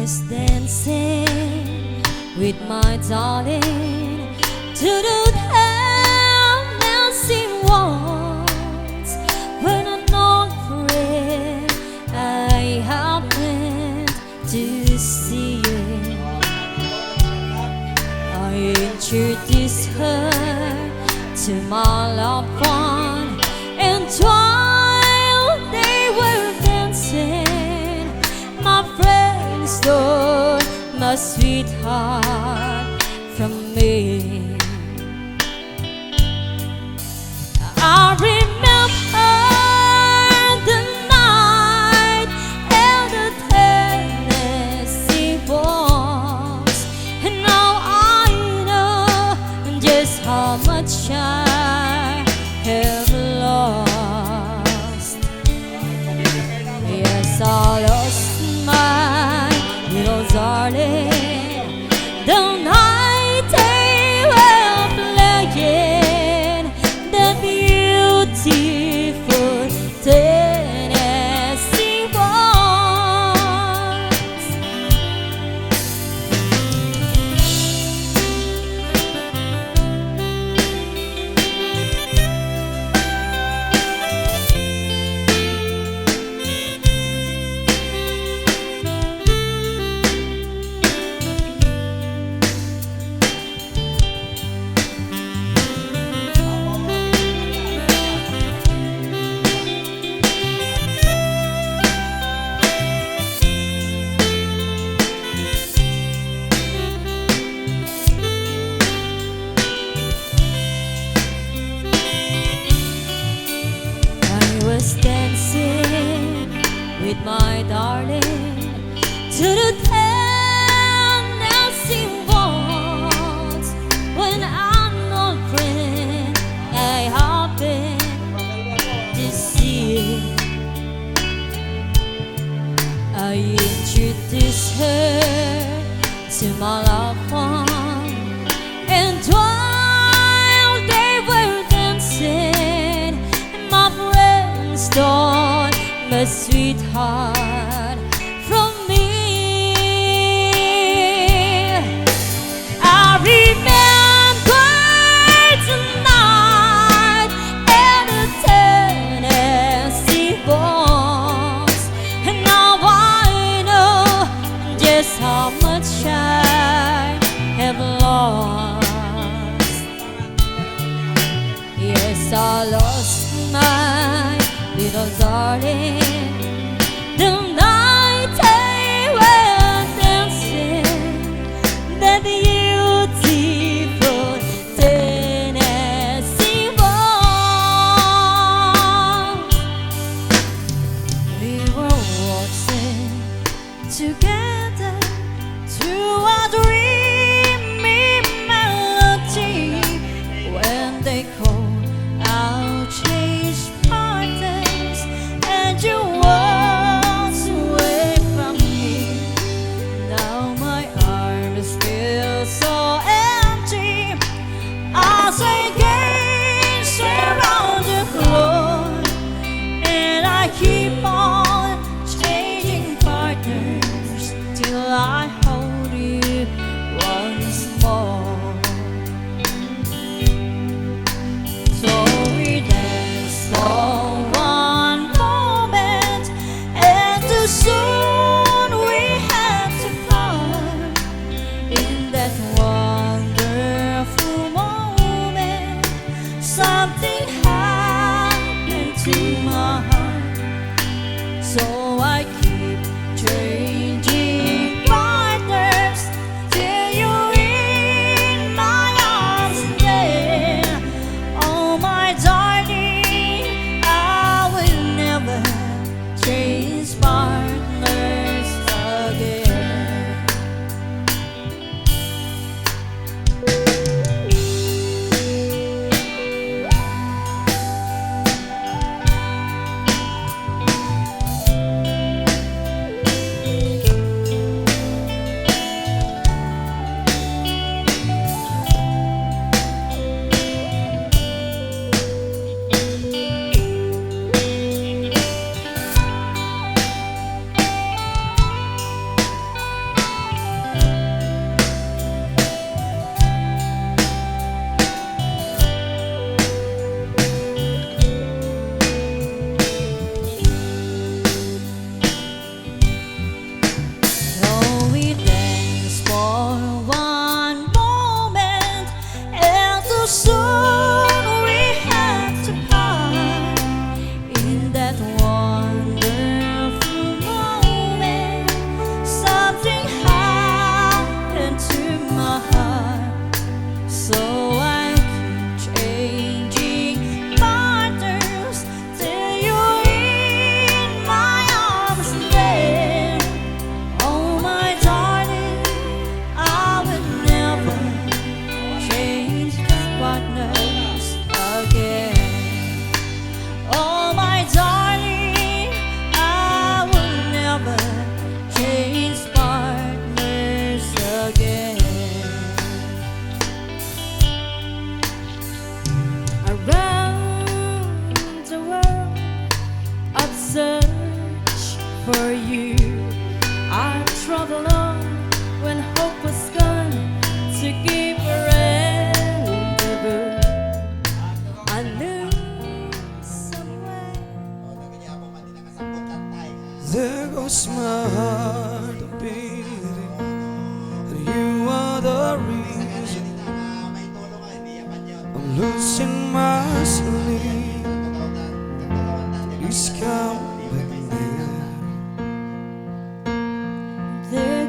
was dancing with my darling to the dancing waltz when an old friend I happened to see. I introduced her to my loved one, and while they were dancing, my friend stole my sweetheart from me. I remember the night and the Tennessee waltz, and now I know just how much I have lost. Yes, I lost my little darling the night they were playing the beautiful Tennessee waltz. I was dancing with my darling to the Tennessee waltz when an old friend I happened to see. I introduced her to my loved one, and while they were dancing, my friend stole my sweetheart from me. I remember the night and the Tennessee waltz, and now I know just how much I have lost. Yes, I lost my little darling the night they were dancing the beautiful Tennessee waltz. We were waltzing together to a dreamy melody when they called out change partners, and you walked away from me. Now my arms feel so empty as I gaze around the globe, and I keep on changing partners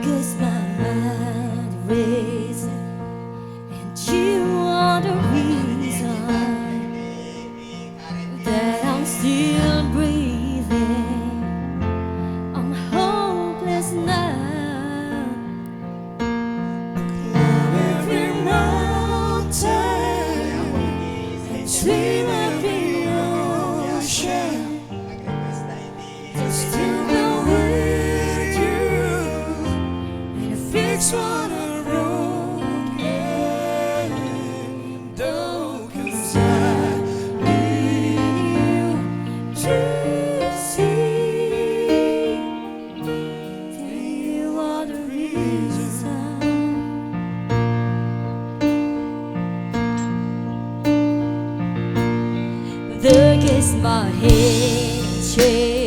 gets my heart racing, and you are the reason that I'm still breathing. I'm hopeless now. Climb every mountain and swim every ocean, still go with you and fix what I wrote. And oh, 'cause I need you to see that you are the reason. There gets my head shake,